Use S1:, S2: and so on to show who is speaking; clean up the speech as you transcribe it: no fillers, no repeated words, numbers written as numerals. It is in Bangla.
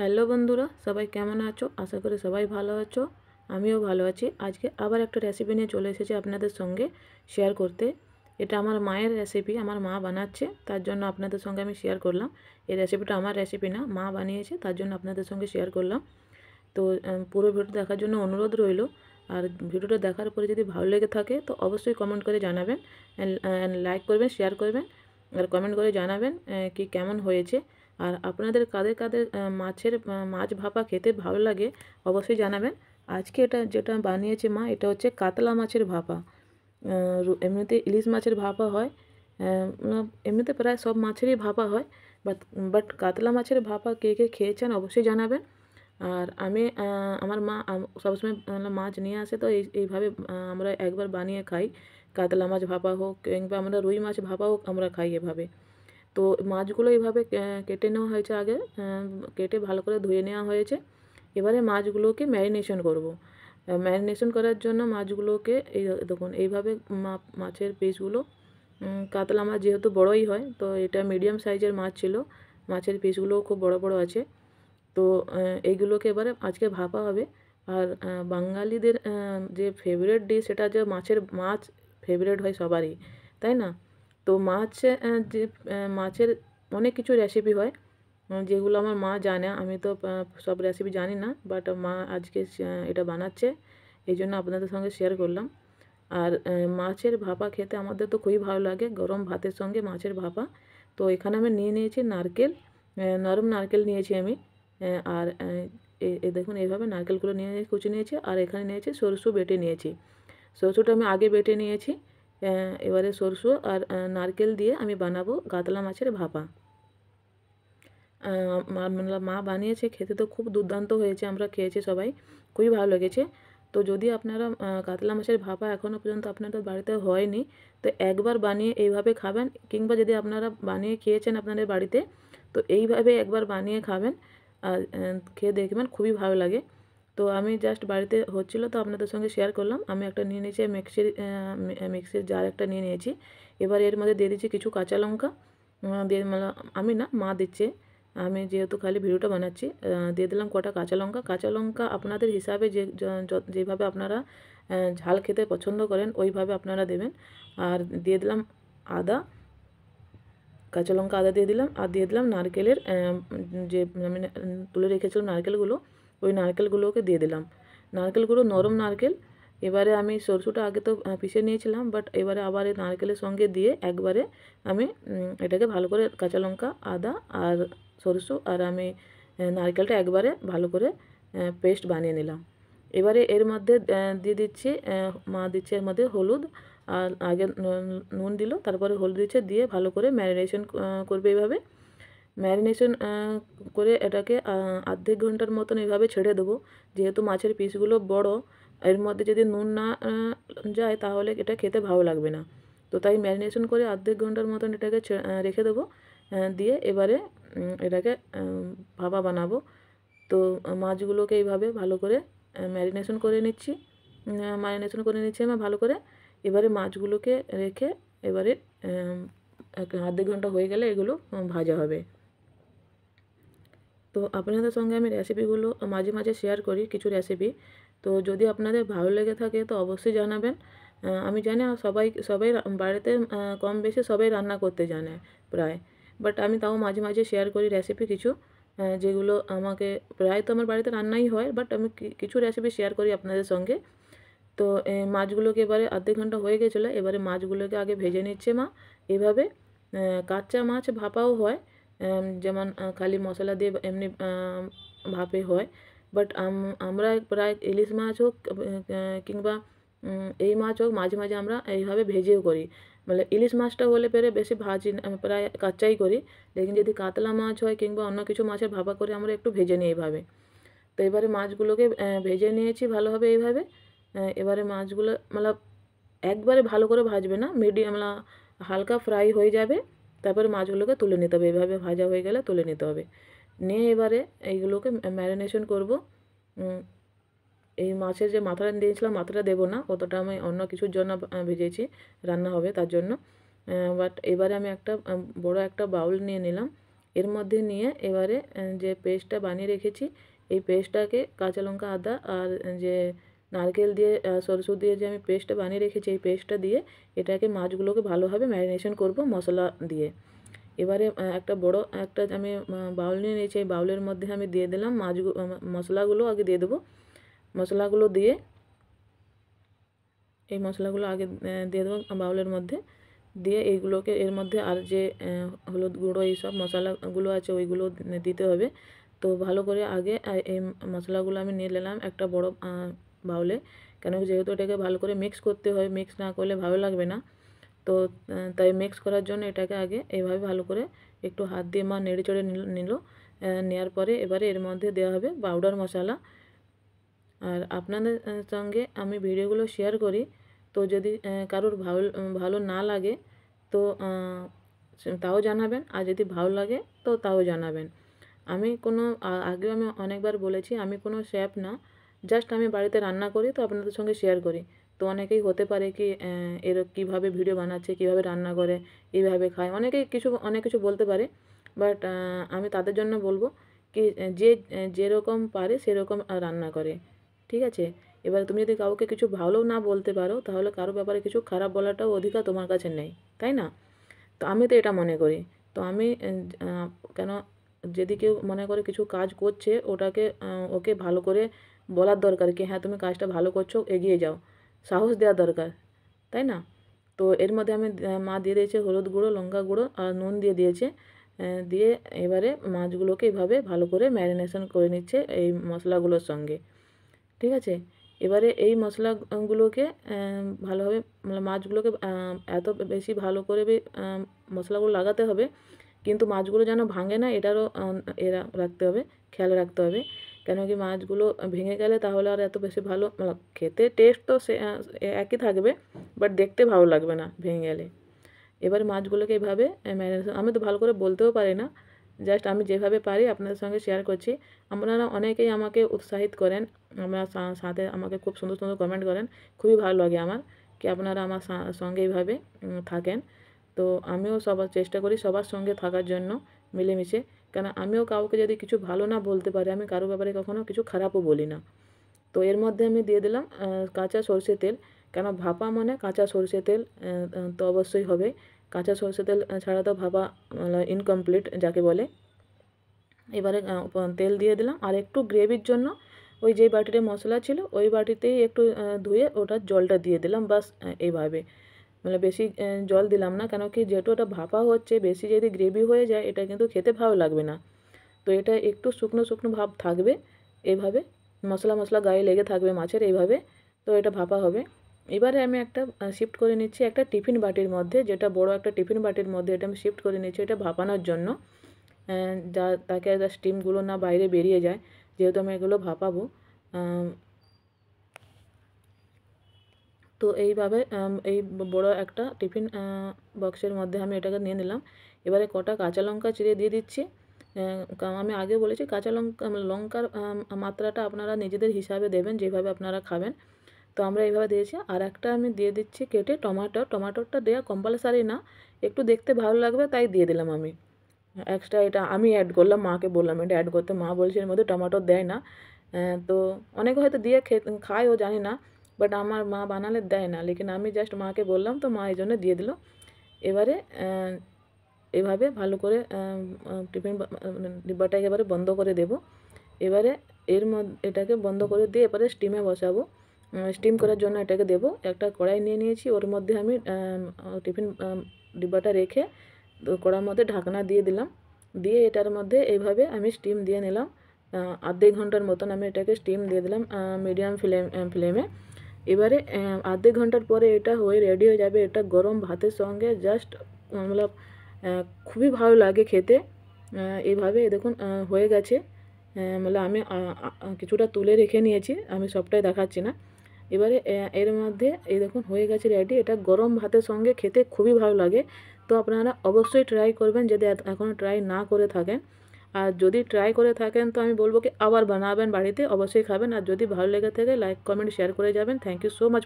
S1: হ্যালো বন্ধুরা, সবাই কেমন আছো? আশা করি সবাই ভালো আছো। আমিও ভালো আছি। আজকে আবার একটা রেসিপি নিয়ে চলে এসেছি আপনাদের সঙ্গে শেয়ার করতে। এটা আমার মায়ের রেসিপি, আমার মা বানাচ্ছে, তার জন্য আপনাদের সঙ্গে আমি শেয়ার করলাম। এই রেসিপিটা আমার রেসিপি না, মা বানিয়েছে, তার জন্য আপনাদের সঙ্গে শেয়ার করলাম। তো পুরো ভিডিও দেখার জন্য অনুরোধ রইল। আর ভিডিওটা দেখার পরে যদি ভালো লেগে থাকে তো অবশ্যই কমেন্ট করে জানাবেন, লাইক করবেন, শেয়ার করবেন, আর কমেন্ট করে জানাবেন কি কেমন হয়েছে। আর আপনাদের কাদের কাদের মাছ ভাপা খেতে ভালো লাগে অবশ্যই জানাবেন। আজকে এটা যেটা বানিয়েছে মা, এটা হচ্ছে কাতলা মাছের ভাপা। এমনিতে ইলিশ মাছের ভাপা হয়, এমনিতে প্রায় সব মাছেরই ভাপা হয়, বাট বাট কাতলা মাছের ভাপা কে কে খেয়েছেন অবশ্যই জানাবেন। আর আমি আমার মা সবসময় মাছ নিয়ে আসে, তো এইভাবে আমরা একবার বানিয়ে খাই। কাতলা মাছ ভাপা হোক কিংবা আমরা রুই মাছ ভাপা হোক, আমরা খাই এভাবে। তো মাছগুলো এইভাবে কেটে নেওয়া হয়েছে আগে, কেটে ভালো করে ধুয়ে নেওয়া হয়েছে। এবারে মাছগুলোকে ম্যারিনেশন করব। ম্যারিনেশন করার জন্য মাছগুলোকে এই দেখুন এইভাবে মাছের পিসগুলো, কাতলা মাছ যেহেতু বড়ই হয়, তো এটা মিডিয়াম সাইজের মাছ ছিল, মাছের পিসগুলোও খুব বড় বড় আছে। তো এইগুলোকে এবারে আজকে ভাপা হবে। আর বাঙালিদের যে ফেভারিট ডিশ, সেটা যে মাছ ফেভারিট হয় সবারই, তাই না? তো যে মাছের অনেক কিছু রেসিপি হয়, যেগুলো আমার মা জানে। আমি তো সব রেসিপি জানি না, বাট মা আজকে এটা বানাচ্ছে, এই জন্য আপনাদের সঙ্গে শেয়ার করলাম। আর মাছের ভাপা খেতে আমাদের তো খুবই ভালো লাগে, গরম ভাতের সঙ্গে মাছের ভাপা। তো এখানে আমি নিয়ে নিয়েছি নারকেল, নরম নারকেল নিয়েছি আমি। আর দেখুন এইভাবে নারকেলগুলো নিয়ে কুচি নিয়েছি। আর এখানে নিয়েছি সরষে বেটে নিয়েছি। সরষেটা আমি আগে বেটে নিয়েছি। এবারে সরষে আর নারকেল দিয়ে আমি বানাবো কাতলা মাছের ভাপা। মা বানিয়েছে, খেতে তো খুব দুর্দান্ত হয়েছে, আমরা খেয়েছি সবাই, খুবই ভালো লেগেছে। তো যদি আপনারা কাতলা মাছের ভাপা এখনও পর্যন্ত আপনাদের বাড়িতে হয়নি, তো একবার বানিয়ে এইভাবে খাবেন, কিংবা যদি আপনারা বানিয়ে খেয়েছেন আপনাদের বাড়িতে, তো এইভাবে একবার বানিয়ে খাবেন। আর খেয়ে দেখবেন খুবই ভালো লাগে। তো আমি জাস্ট বাড়িতে হচ্ছিলো তো আপনাদের সঙ্গে শেয়ার করলাম। আমি একটা নিয়ে নিয়েছি মিক্সির জার একটা নিয়ে নিয়েছি। এবার এর মধ্যে দিয়ে দিচ্ছি কিছু কাঁচা লঙ্কা, দিয়ে আমি না, মা দিচ্ছে, আমি যেহেতু খালি ভিডিওটা বানাচ্ছি। দিয়ে দিলাম কটা কাঁচা লঙ্কা। কাঁচা লঙ্কা আপনাদের হিসাবে যেভাবে আপনারা ঝাল খেতে পছন্দ করেন ওইভাবে আপনারা দেবেন। আর দিয়ে দিলাম আদা, কাঁচা লঙ্কা আদা দিয়ে দিলাম। আর দিয়ে দিলাম নারকেলের যে আমি তুলে রেখেছিলাম নারকেলগুলো, ওই নারকেলগুলোকে দিয়ে দিলাম। নারকেলগুলো নরম নারকেল। এবারে আমি সরষেটা আগে তো পিষে নিয়েছিলাম, বাট এবারে আবার এই নারকেলের সঙ্গে দিয়ে একবারে আমি এটাকে ভালো করে, কাঁচা লঙ্কা, আদা আর সরষে আর আমি নারকেলটা একবারে ভালো করে পেস্ট বানিয়ে নিলাম। এবারে এর মধ্যে দিয়ে দিচ্ছি, মা দিচ্ছে এর মধ্যে হলুদ। আর আগে নুন দিল, তারপরে হলুদ দিচ্ছে, দিয়ে ভালো করে ম্যারিনেশন করবে এইভাবে। ম্যারিনেশন করে এটাকে আর্ধেক ঘন্টার মতন এইভাবে ছেড়ে দেবো। যেহেতু মাছের পিসগুলো বড়, এর মধ্যে যদি নুন না যায় তাহলে এটা খেতে ভালো লাগবে না। তো তাই ম্যারিনেশন করে আর্ধেক ঘন্টার মতন এটাকে রেখে দেবো। দিয়ে এবারে এটাকে ভাপা বানাবো। তো মাছগুলোকে এইভাবে ভালো করে ম্যারিনেশন করে নিচ্ছি আমার ভালো করে। এবারে মাছগুলোকে রেখে এবারে আধ ঘন্টা হয়ে গেলে এগুলো ভাজা হবে। তো আপনাদের সঙ্গে আমি রেসিপিগুলো মাঝে মাঝে শেয়ার করি, কিছু রেসিপি। তো যদি আপনাদের ভালো লেগে থাকে তো অবশ্যই জানাবেন। আমি জানি সবাই বাড়িতে কম বেশি সবাই রান্না করতে জানে প্রায়, বাট আমি তাও মাঝে মাঝে শেয়ার করি রেসিপি কিছু, যেগুলো আমাকে প্রায় তো আমার বাড়িতে রান্নাই হয়, বাট আমি কিছু রেসিপি শেয়ার করি আপনাদের সঙ্গে। তো মাছগুলোকে এবারে আধ ঘন্টা হয়ে গেছিলো, এবারে মাছগুলোকে আগে ভেজে নিচ্ছে মা এইভাবে। কাঁচা মাছ ভাপাও হয়, যেমন খালি মশলা দিয়ে এমনি ভাপে হয়। বাট আমরা প্রায় ইলিশ মাছ হোক কিংবা এই মাছ হোক, মাঝে মাঝে আমরা এইভাবে ভেজেও করি। মানে ইলিশ মাছটা হলে পরে বেশি ভাজি না, প্রায় কাঁচাই করি। লেকিন যদি কাতলা মাছ হয় কিংবা অন্য কিছু মাছের ভাপা করে, আমরা একটু ভেজে নিই এইভাবে। তো এবারে মাছগুলোকে ভেজে নিয়েছি ভালোভাবে এইভাবে। এবারে মাছগুলো একবারে ভালো করে ভাজবে না, মিডিয়াম হালকা ফ্রাই হয়ে যাবে, তারপরে মাছগুলোকে তুলে নিতে হবে। এভাবে ভাজা হয়ে গেলে তুলে নিতে হবে। নিয়ে এবারে এইগুলোকে ম্যারিনেশন করব। এই মাছের যে মাথাটা দিয়েছিলাম, মাথাটা দেবো না, অতটা আমি অন্য কিছুর জন্য ভেজেছি, রান্না হবে তার জন্য। বাট এবারে আমি একটা বড় একটা বাউল নিয়ে নিলাম। এর মধ্যে নিয়ে এবারে যে পেস্টটা বানিয়ে রেখেছি এই পেস্টটাকে কাঁচা লঙ্কা আদা আর যে নারকেল দিয়ে সরষে দিয়ে যে আমি পেস্টটা বানিয়ে রেখেছি এই পেস্টটা দিয়ে এটাকে মাছগুলোকে ভালোভাবে ম্যারিনেশন করব মশলা দিয়ে। এবারে একটা বড় একটা আমি বাউল নিয়ে নিয়েছি, এই বাউলের মধ্যে আমি দিয়ে দিলাম মশলাগুলো আগে দিয়ে দেবো। মশলাগুলো দিয়ে এই মশলাগুলো আগে দিয়ে দেবো বাউলের মধ্যে, দিয়ে এইগুলোকে এর মধ্যে আর যে হলুদ গুঁড়ো এইসব মশলাগুলো আছে ওইগুলো দিতে হবে। তো ভালো করে আগে এই মশলাগুলো আমি নিয়ে নিলাম একটা বড় বাউলে, কেন যেহেতু এটাকে ভালো করে মিক্স করতে হয়, মিক্স না করলে ভালো লাগবে না। তো তাই মিক্স করার জন্য এটাকে আগে এইভাবে ভালো করে একটু হাত দিয়ে মা নেড়ে চড়ে নিল। নেওয়ার পরে এবারে এর মধ্যে দেওয়া হবে পাউডার মশলা। আর আপনাদের সঙ্গে আমি ভিডিওগুলো শেয়ার করি, তো যদি কারোর ভালো না লাগে তো তাও জানাবেন, আর যদি ভালো লাগে তো তাও জানাবেন। আমি কোনো আগেও আমি অনেকবার বলেছি আমি কোনো শেফ না, জাস্ট আমি বাড়িতে রান্না করি তো আপনাদের সঙ্গে শেয়ার করি। তো অনেকেই হতে পারে কি এর কীভাবে ভিডিও বানাচ্ছে, কীভাবে রান্না করে, এইভাবে খায়, অনেকেই অনেক কিছু বলতে পারে। বাট আমি তাদের জন্য বলবো কি যে যেরকম পারে সেরকম রান্না করে, ঠিক আছে। এবার তুমি যদি কাউকে কিছু ভালো না বলতে পারো তাহলে কারো ব্যাপারে কিছু খারাপ বলাটাও অধিকার তোমার কাছে নেই, তাই না? তো আমি তো এটা মনে করি। তো আমি কেন যদি কেউ মনে করে কিছু কাজ করছে ওটাকে ওকে ভালো করে বলার দরকার কি হ্যাঁ তুমি কাজটা ভালো করছো, এগিয়ে যাও, সাহস দেওয়া দরকার, তাই না? তো এর মধ্যে আমি মা দিয়ে দিয়েছে হলুদ গুঁড়ো, লঙ্কা গুঁড়ো আর নুন দিয়ে দিয়েছে। দিয়ে এবারে মাছগুলোকে এভাবে ভালো করে ম্যারিনেশন করে নিচ্ছে এই মশলাগুলোর সঙ্গে, ঠিক আছে। এবারে এই মশলাগুলোকে ভালোভাবে মাছগুলোকে এত বেশি ভালো করে মশলাগুলো লাগাতে হবে, কিন্তু মাছগুলো যেন ভাঙে না এটারও রাখতে হবে, খেয়াল রাখতে হবে। কেন কি মাছগুলো ভেঙে গেলে তাহলে আর এত বেশি ভালো খেতে টেস্ট তো সে একই থাকবে, বাট দেখতে ভালো লাগবে না ভেঙে গেলে। এবার মাছগুলোকে এভাবে ম্যারিনেশন, আমি তো ভালো করে বলতেও পারি না, জাস্ট আমি যেভাবে পারি আপনাদের সঙ্গে শেয়ার করছি। আপনারা অনেকেই আমাকে উৎসাহিত করেন, আপনারা সাথে আমাকে খুব সুন্দর সুন্দর কমেন্ট করেন, খুবই ভালো লাগে আমার কি আপনারা আমার সঙ্গে এইভাবে থাকেন। তো আমিও সবার চেষ্টা করি সবার সঙ্গে থাকার জন্য মিলেমিশে, কেন আমিও কাউকে যদি কিছু ভালো না বলতে পারি আমি কারো ব্যাপারে কখনো কিছু খারাপও বলি না। তো এর মধ্যে আমি দিয়ে দিলাম কাঁচা সরষে তেল, কেন ভাপা মানে কাঁচা সরষে তেল তো অবশ্যই হবে, কাঁচা সরষে তেল ছাড়া তো ভাপা ইনকমপ্লিট যাকে বলে। এবারে তেল দিয়ে দিলাম আর একটু গ্রেভির জন্য ওই যে বাটিতে মশলা ছিল ওই বাটিতেই একটু ধুয়ে ওটার জলটা দিয়ে দিলাম, বাস এইভাবে, মানে বেশি জল দিলাম না, কেন কি যেহেতু ওটা ভাপা হচ্ছে বেশি যদি গ্রেভি হয়ে যায় এটা কিন্তু খেতে ভালো লাগবে না। তো এটা একটু শুকনো শুকনো ভাব থাকবে, এইভাবে মশলা মশলা গায়ে লেগে থাকবে মাছের এইভাবে, তো এটা ভাপা হবে। এবারে আমি একটা শিফট করে নিচ্ছি একটা টিফিন বাটির মধ্যে, যেটা বড় একটা টিফিন বাটির মধ্যে এটা আমি শিফট করে নিচ্ছি এটা ভাপানোর জন্য, যা তাকে স্টিমগুলো না বাইরে বেরিয়ে যায়, যেহেতু আমি এগুলো ভাপাবো। তো এইভাবে এই বড় একটা টিফিন বক্সের মধ্যে আমি এটাকে নিয়ে নিলাম। এবারে কটা কাঁচা লঙ্কা চিড়ে দিয়ে দিচ্ছি। আমি আগে বলেছি কাঁচা লঙ্কার মাত্রাটা আপনারা নিজেদের হিসাবে দেবেন যেভাবে আপনারা খাবেন, তো আমরা এইভাবে দিয়েছি। আর একটা আমি দিয়ে দিচ্ছি কেটে টমাটোটা দেওয়া কম্পালসারি না, একটু দেখতে ভালো লাগবে তাই দিয়ে দিলাম আমি এক্সট্রা, এটা আমি অ্যাড করলাম, মাকে বললাম এটা অ্যাড করতে, মা বলছে এর মধ্যে টমেটো দেয় না। তো অনেকে হয়তো দিয়ে খায়ও জানি না, বাট আমার মা বানালে দেয় না, লেকিন আমি জাস্ট মাকে বললাম তো মা এই জন্য দিয়ে দিল। এবারে এভাবে ভালো করে টিফিন ডিব্বাটাকে এবারে বন্ধ করে দেব। এবারে এর মধ্যে এটাকে বন্ধ করে দিয়ে এবারে স্টিমে বসাবো, স্টিম করার জন্য এটাকে দেবো। একটা কড়াই নিয়ে নিয়েছি, ওর মধ্যে আমি টিফিন ডিব্বাটা রেখে কড়ার মধ্যে ঢাকনা দিয়ে দিলাম, দিয়ে এটার মধ্যে এইভাবে আমি স্টিম দিয়ে নিলাম। আধেক ঘন্টার মতন আমি এটাকে স্টিম দিয়ে দিলাম মিডিয়াম ফ্লেমে। এবারে আধেক ঘন্টার পরে এটা হয়ে রেডি হয়ে যাবে, এটা গরম ভাতের সঙ্গে জাস্ট মতলব খুবই ভালো লাগে খেতে। এইভাবে দেখুন হয়ে গেছে, মানে আমি কিছুটা তুলে রেখে নিয়েছি, আমি সবটাই দেখাচ্ছি না। এবারে এর মধ্যে এই দেখুন হয়ে গেছে রেডি, এটা গরম ভাতের সঙ্গে খেতে খুবই ভালো লাগে। তো আপনারা অবশ্যই ট্রাই করবেন যদি এখনও ট্রাই না করে থাকেন, আর যদি ট্রাই করে থাকেন তো আমি বলবো কি আবার বানাবেন বাড়িতে, অবশ্যই খাবেন। আর যদি ভালো লেগে থাকে লাইক কমেন্ট শেয়ার করে যাবেন। Thank you so much.